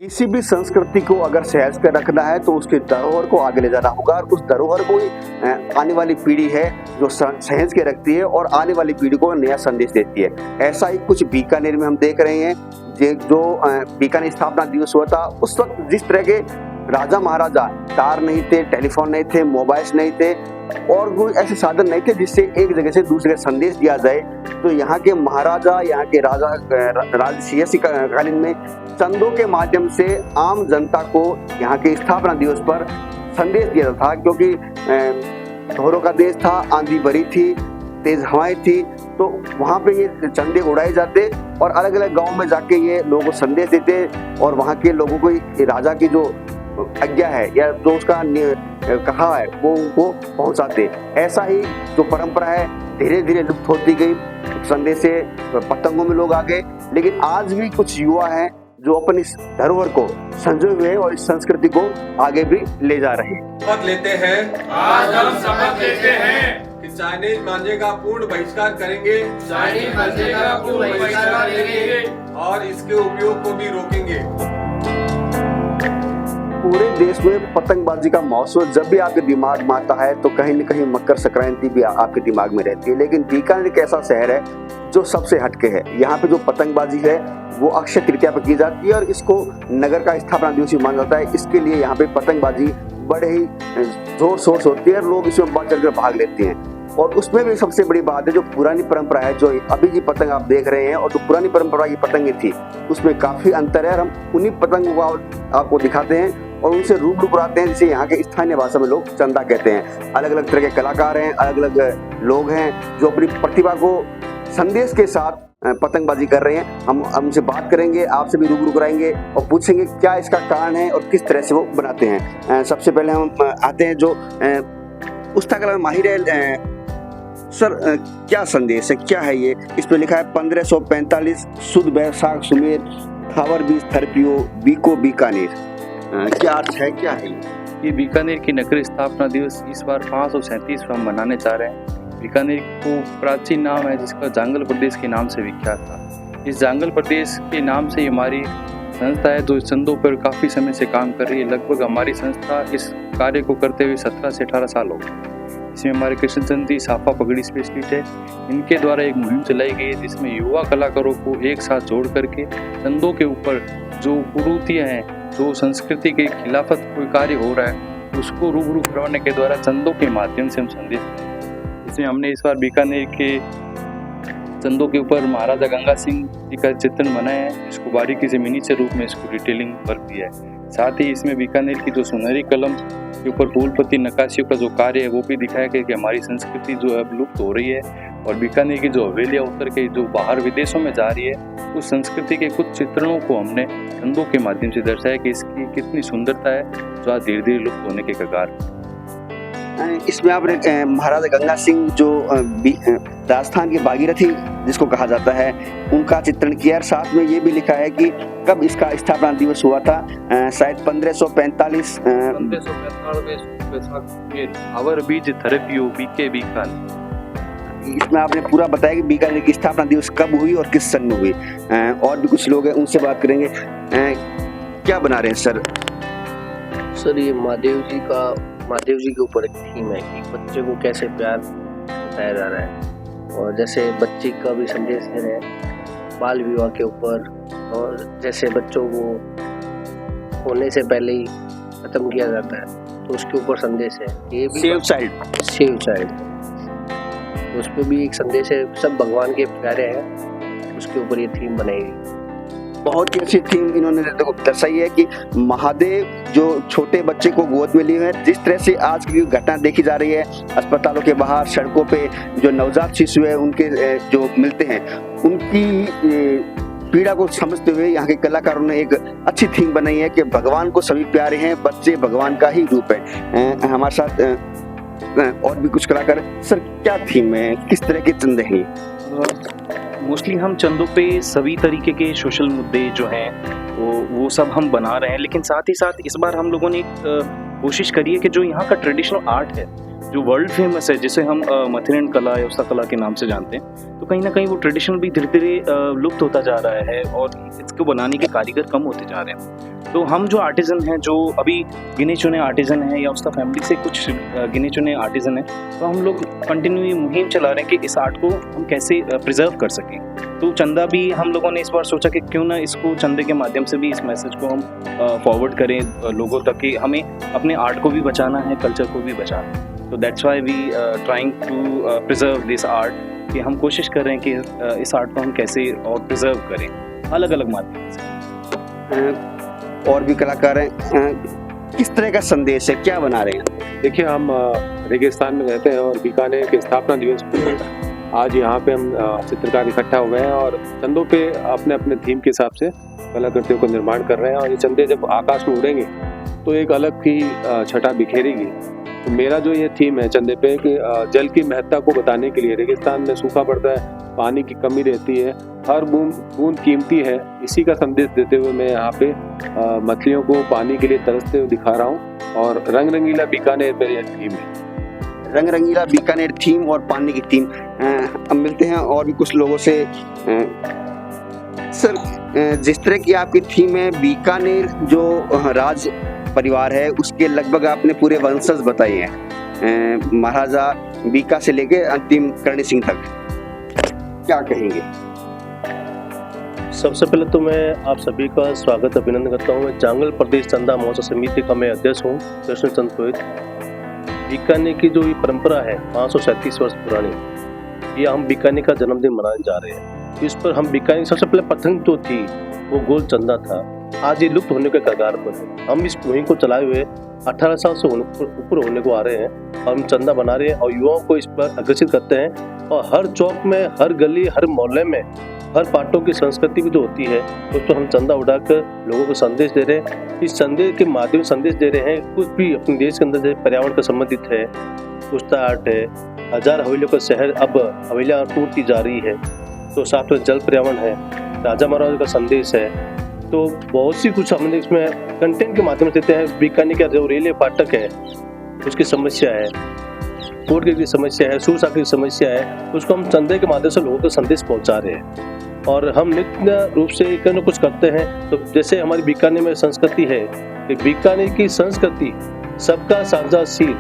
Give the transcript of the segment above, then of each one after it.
किसी भी संस्कृति को अगर सहज कर रखना है तो उसके धरोहर को आगे ले जाना होगा और उस धरोहर को ही आने वाली पीढ़ी है जो सहज के रखती है और आने वाली पीढ़ी को नया संदेश देती है। ऐसा ही कुछ बीकानेर में हम देख रहे हैं। जो बीकानेर स्थापना दिवस हुआ था उस वक्त जिस तरह के राजा महाराजा, तार नहीं थे, टेलीफोन नहीं थे, मोबाइल्स नहीं थे और कोई ऐसे साधन नहीं थे जिससे एक जगह से दूसरे संदेश दिया जाए, तो यहाँ के महाराजा, यहाँ के राजा राजसी कालीन में चंदों के माध्यम से आम जनता को यहाँ के स्थापना दिवस पर संदेश दिया जाता था। क्योंकि ढोरों का देश था, आंधी भरी थी, तेज हवाएं थी, तो वहाँ पे ये चंदे उड़ाए जाते और अलग अलग गांव में जाके ये लोगों को संदेश देते और वहाँ के लोगों को राजा की जो आज्ञा है या जो उसका कहा है वो उनको पहुंचाते। ऐसा ही जो परंपरा है धीरे धीरे लुप्त होती गई, संदेश से पतंगों में लोग आ गए, लेकिन आज भी कुछ युवा हैं जो अपनी इस धरोहर को संजोए हुए और इस संस्कृति को आगे भी ले जा रहे हैं। शपथ लेते हैं, आज हम शपथ लेते हैं कि चाइनीज मांझे का पूर्ण बहिष्कार करेंगे, चाइनीज मांझे का पूर्ण बहिष्कार करेंगे और इसके उपयोग को भी रोकेंगे। पूरे देश में पतंगबाजी का महोत्सव जब भी आपके दिमाग में आता है तो कहीं न कहीं मकर संक्रांति भी आपके दिमाग में रहती है, लेकिन बीकानेर एक ऐसा शहर है जो सबसे हटके है। यहाँ पे जो पतंगबाजी है वो अक्षय तृतीया पर की जाती है और इसको नगर का स्थापना दिवस भी माना जाता है। इसके लिए यहाँ पे पतंगबाजी बड़े ही जोर शोर से होती है, लोग इसमें बढ़ चढ़ कर भाग लेते हैं। और उसमें भी सबसे बड़ी बात है जो पुरानी परंपरा है, जो अभी की पतंग आप देख रहे हैं और जो पुरानी परंपरा की पतंगें थी उसमें काफी अंतर है। हम उन्हीं पतंगों को आपको दिखाते हैं और उनसे रूबरू कराते हैं, जिसे यहाँ के स्थानीय भाषा में लोग चंदा कहते हैं। अलग अलग तरह के कलाकार हैं, अलग अलग लोग हैं जो अपनी प्रतिभा को संदेश के साथ पतंगबाजी कर रहे हैं। हम उनसे बात करेंगे, आपसे भी रूबरू कराएंगे और पूछेंगे क्या इसका कारण है और किस तरह से वो बनाते हैं। सबसे पहले हम आते हैं जो उस्ता कला में माहिर है। सर, क्या संदेश है, क्या है ये? इसमें लिखा है 1545 सुद बैसाख सुमेर खावर बीज थरपियो बीको बीकानेर। क्या अर्थ है, क्या है ये? बीकानेर की नगरीय स्थापना दिवस इस बार 537वां हम मनाने जा रहे हैं। बीकानेर को प्राचीन नाम है जिसका जांगल प्रदेश के नाम से विख्यात था। इस जांगल प्रदेश के नाम से हमारी संस्था है जो चंदों पर काफ़ी समय से काम कर रही है। लगभग हमारी संस्था इस कार्य को करते हुए 17 से 18 साल हो गए। इसमें हमारे कृष्णचंद जी साफा पगड़ी स्पेशलिस्ट है, इनके द्वारा एक मुहिम चलाई गई है जिसमें युवा कलाकारों को एक साथ जोड़ करके चंदों के ऊपर जो कुरीतियाँ हैं, जो संस्कृति के खिलाफत कोई कार्य हो रहा है उसको रूबरू करवाने के द्वारा चंदों के माध्यम से हम संदेश दें। इसमें हमने इस बार बीकानेर के चंदों के ऊपर महाराजा गंगा सिंह जी का चित्रण बनाया है, इसको बारीकी से मिनीचर रूप में इसको डिटेलिंग वर्क दिया है। साथ ही इसमें बीकानेर की जो सुनहरी कलम के ऊपर फूलपत्ती नक्काशियों का जो कार्य है वो भी दिखाया गया कि हमारी संस्कृति जो है अब लुप्त हो रही है और बीकानेर की जो हवेलियाँ उतर के जो बाहर विदेशों में जा रही है उस संस्कृति के कुछ चित्रणों को हमने चंदों के माध्यम से दर्शाया कि इसकी कितनी सुंदरता है जो आज धीरे धीरे लुप्त होने के कगार। इसमें आपने महाराजा गंगा सिंह जो राजस्थान के भागीरथी जिसको कहा जाता है उनका चित्रण किया और साथ में ये भी लिखा है कि कब इसका स्थापना दिवस हुआ था। शायद 1545 खावर बीज थरपियो बीके बीकानेर। इसमें आपने पूरा बताया कि बीकानेर की स्थापना दिवस कब हुई और किस सन में हुई। और भी कुछ लोग हैं उनसे बात करेंगे। क्या बना रहे हैं सर? सर, ये महादेव जी के ऊपर एक थीम है कि बच्चे को कैसे प्यार बताया जा रहा है और जैसे बच्चे का भी संदेश दे रहे हैं बाल विवाह के ऊपर, और जैसे बच्चों को होने से पहले ही खत्म किया जाता है तो उसके ऊपर संदेश है। ये भी सेव चाइल्ड उस पर भी एक संदेश है। सब भगवान के प्यारे हैं, उसके ऊपर ये थीम बनाई गई। बहुत ही अच्छी थीम इन्होंने दर्शाई है कि महादेव जो छोटे बच्चे को गोद में लिए हैं। जिस तरह से आज की घटना देखी जा रही है अस्पतालों के बाहर, सड़कों पे जो नवजात शिशु है उनके जो मिलते हैं उनकी पीड़ा को समझते हुए यहाँ के कलाकारों ने एक अच्छी थीम बनाई है कि भगवान को सभी प्यारे हैं, बच्चे भगवान का ही रूप है। हमारे साथ और भी कुछ कलाकार। सर, क्या थीम है, किस तरह के चंदे हैं? मोस्टली हम चंदों पे सभी तरीके के सोशल मुद्दे जो हैं वो सब हम बना रहे हैं, लेकिन साथ ही साथ इस बार हम लोगों ने कोशिश करी है कि जो यहाँ का ट्रेडिशनल आर्ट है जो वर्ल्ड फेमस है, जिसे हम मथिरन कला या उस्ता कला के नाम से जानते हैं, तो कहीं ना कहीं वो ट्रेडिशन भी धीरे धीरे लुप्त होता जा रहा है और इसको बनाने के कारीगर कम होते जा रहे हैं। तो हम जो आर्टिज़न हैं, जो अभी गिने चुने आर्टिज़न हैं या उसका फैमिली से कुछ गिने चुने आर्टिज़न हैं, तो हम लोग कंटिन्यू मुहिम चला रहे हैं कि इस आर्ट को हम कैसे प्रिजर्व कर सकें। तो चंदा भी हम लोगों ने इस बार सोचा कि क्यों ना इसको चंदे के माध्यम से भी इस मैसेज को हम फॉरवर्ड करें लोगों तक कि हमें अपने आर्ट को भी बचाना है, कल्चर को भी बचाना है। तो that's why we trying to preserve this art, कि हम कोशिश कर रहे हैं कि इस आर्ट को हम कैसे और प्रिजर्व करें अलग अलग माध्यम से। और भी कलाकार हैं, किस तरह का संदेश है, क्या बना रहे हैं? देखिए, हम रेगिस्तान में रहते हैं और बीकानेर के स्थापना दिवस पर आज यहाँ पे हम चित्रकार इकट्ठा हुए हैं और चंदों पे अपने अपने थीम के हिसाब से कलाकृतियों को निर्माण कर रहे हैं। और ये चंदे जब आकाश में उड़ेंगे तो एक अलग ही छटा बिखेरेगी। तो मेरा जो ये थीम है चंदे पे कि जल की महत्ता को बताने के लिए, रेगिस्तान में सूखा पड़ता है, पानी की कमी रहती है, हर बूंद कीमती है, इसी का संदेश देते हुए मैं यहाँ पे मछलियों को पानी के लिए तरसते हुए दिखा रहा हूँ। और रंग रंगीला बीकानेर मेरी एक थीम है। रंग रंगीला बीकानेर थीम और पानी की थीम। अब मिलते हैं और भी कुछ लोगों से। सर, जिस तरह की आपकी थीम है, बीकानेर जो राज परिवार है उसके लगभग आपने पूरे वंशज बताए हैं, महाराजा बीका से लेके अंतिम करणी सिंह तक, क्या कहेंगे? सबसे पहले तो मैं आप सभी का स्वागत अभिनंदन करता हूँ। मैं जांगल प्रदेश चंदा महोत्सव समिति का मैं अध्यक्ष हूँ, कृष्ण चंद पुरोहित। बीकानेर की जो ये परंपरा है 537 वर्ष पुरानी, ये हम बीकानेर का जन्मदिन मनाने जा रहे हैं। इस पर हम बीकानेर सबसे पहले प्रथम जो थी वो गोल चंदा था, आज ये लुप्त होने के कगार पर है। हम इस मुहिम को चलाए हुए 18 साल से ऊपर होने को आ रहे हैं और हम चंदा बना रहे हैं और युवाओं को इस पर अग्रसित करते हैं। और हर चौक में, हर गली, हर मोहल्ले में, हर पार्टों की संस्कृति भी जो होती है उसको हम चंदा उड़ाकर लोगों को संदेश दे रहे हैं। इस संदेश के माध्यम से संदेश दे रहे हैं। कुछ भी अपने देश के अंदर जैसे पर्यावरण का संबंधित है, कुश्ता आर्ट है, 1000 हवेलियों का शहर, अब हवेलियाँ टूटती जा रही है, तो साथ में जल पर्यावरण है, राजा महाराजा का संदेश है, तो बहुत सी कुछ हम इसमें कंटेंट के माध्यम से देते हैं। बीकानेर का जो रेलवे फाटक है उसकी समस्या है, कोर्ट की समस्या है, सूर साखी की समस्या है, उसको हम चंदे के माध्यम से लोगों को संदेश पहुंचा रहे हैं। और हम नित्य रूप से कुछ न कुछ करते हैं। तो जैसे हमारी बीकानेर में संस्कृति है कि बीकानेर की संस्कृति सबका साझा शील,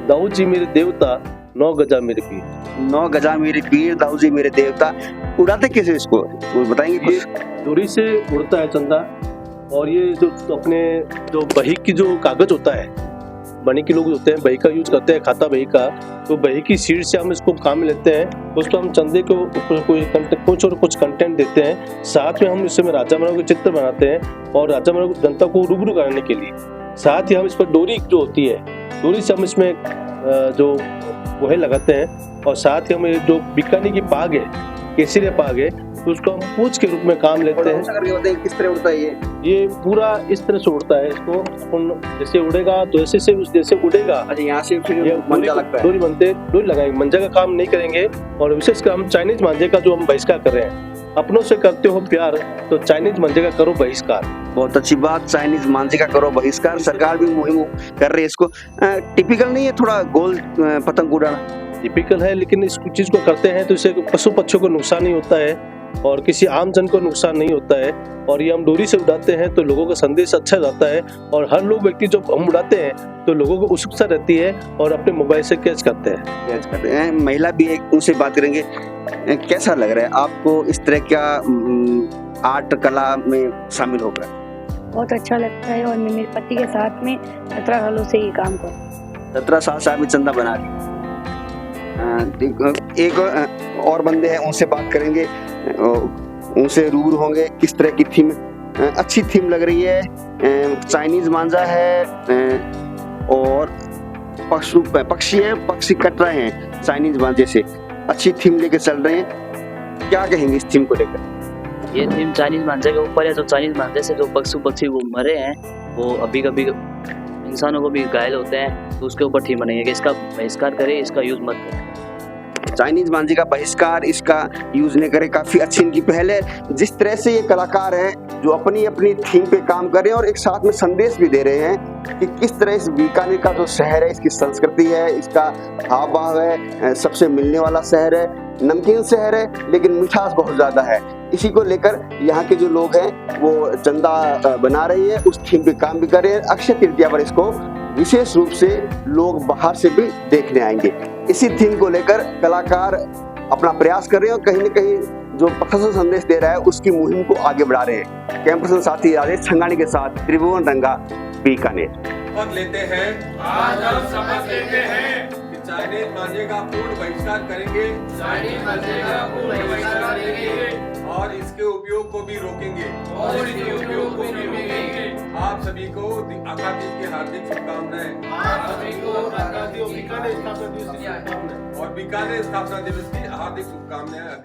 दाऊद जी मेरे देवता, 9 गजा मेरे पीर। 9 गजा मेरे पीर, दाऊद जी मेरे देवता। उड़ाते कैसे इसको, वो बताएंगे कुछ? ये डोरी से उड़ता है चंदा। और ये जो अपने जो बही की जो कागज होता है, बनी के लोग होते हैं, बही का यूज करते हैं, खाता बही का, तो बही की शीट से हम इसको काम में लेते हैं। उस पर हम चंदे के ऊपर कुछ कंटेंट देते हैं। साथ में हम इसमें राजा महाराज के चित्र बनाते हैं और राजा महाराज जनता को रूबरू कराने के लिए। साथ ही हम इस पर डोरी जो होती है, डोरी से हम इसमें जो गोहे लगाते हैं। और साथ ही हम जो बीकानेर की पाग है, केसरिया पाग है, तो उसको हम पूछ के रूप में काम लेते हैं। किस तरह उड़ता है ये पूरा इस तरह से उड़ता है। इसको जैसे उड़ेगा तो ऐसे से जैसे उड़ेगा। अच्छा, यहाँ से फिर मंजा लगता है। डोरी बनते, डोरी लगाएंगे, मंजा का काम नहीं करेंगे। और विशेषकर हम चाइनीज मांझे का जो हम बहिष्कार कर रहे हैं, अपनों से करते हो प्यार तो चाइनीज मांझे का करो बहिष्कार। बहुत अच्छी बात, चाइनीज मांझे का करो बहिष्कार। सरकार भी मुहिम कर रही है इसको। टिपिकल नहीं है थोड़ा गोल पतंग उड़ाना? टिपिकल है, लेकिन इस चीज को करते हैं तो इससे पशु पक्षियों को नुकसान नहीं होता है और किसी आम जन को नुकसान नहीं होता है। और ये हम डोरी से उड़ाते हैं तो लोगों का संदेश अच्छा जाता है। और हर लोग व्यक्ति जब हम उड़ाते हैं तो लोगों को उत्सुकता रहती है और अपने मोबाइल से कैच करते हैं। महिला भी एक उनसे बात करेंगे। कैसा लग रहा है आपको इस तरह का आर्ट कला में शामिल होकर? बहुत अच्छा लगता है और मैं मेरे पति के साथ में 17 सालों से ये काम कर 17 साल से आप चंदा बना रही। एक और बंदे हैं, उनसे बात करेंगे, उनसे रूबरू होंगे। किस तरह की थीम? अच्छी थीम लग रही है। चाइनीज मांझा है और पक्षी है, पक्षी कट रहे हैं चाइनीज मांझे से। अच्छी थीम लेके चल रहे हैं, क्या कहेंगे इस थीम को लेकर? ये थीम चाइनीज मांझे के ऊपर है। जो चाइनीज मांझे से जो पक्षी वो मरे हैं, वो अभी कभी इंसानों को भी घायल होते हैं, तो उसके ऊपर थीम बनेगी कि इसका बहिष्कार करें, इसका यूज मत करें। चाइनीज मांझे का बहिष्कार, इसका यूज नहीं करे, काफी अच्छी इनकी पहल है। जिस तरह से ये कलाकार हैं जो अपनी अपनी थीम पे काम कर रहे हैं और एक साथ में संदेश भी दे रहे हैं कि किस तरह इस बीकानेर का जो शहर है, इसकी संस्कृति है, इसका हाव भाव है, सबसे मिलने वाला शहर है, नमकीन शहर है लेकिन मिठास बहुत ज्यादा है। इसी को लेकर यहाँ के जो लोग हैं वो चंदा बना रही है, उस थीम पे काम भी कर रहे हैं। अक्षय तृतीया पर इसको विशेष रूप से लोग बाहर से भी देखने आएंगे। इसी थीम को लेकर कलाकार अपना प्रयास कर रहे हैं और कहीं न कहीं जो प्रशासन संदेश दे रहा है उसकी मुहिम को आगे बढ़ा रहे हैं। कैमरा पर्सन साथी राजेश छंगानी के साथ त्रिभुवन रंगा, बीकानेर। शपथ लेते हैं, आज हम शपथ लेते हैं कि चाइनीज मांझे का पूर्ण बहिष्कार करेंगे, चाइनीज मांझे का पूर्ण बहिष्कार करेंगे और इसके उपयोग को भी रोकेंगे। और इसके उपयोग को भी रोकेंगे। आप सभी को आकाश की हार्दिक शुभकामनाएं। आप सभी को बीकानेर स्थापना दिवस की शुभकामनाएं। और बीकानेर स्थापना दिवस की हार्दिक शुभकामनाएं।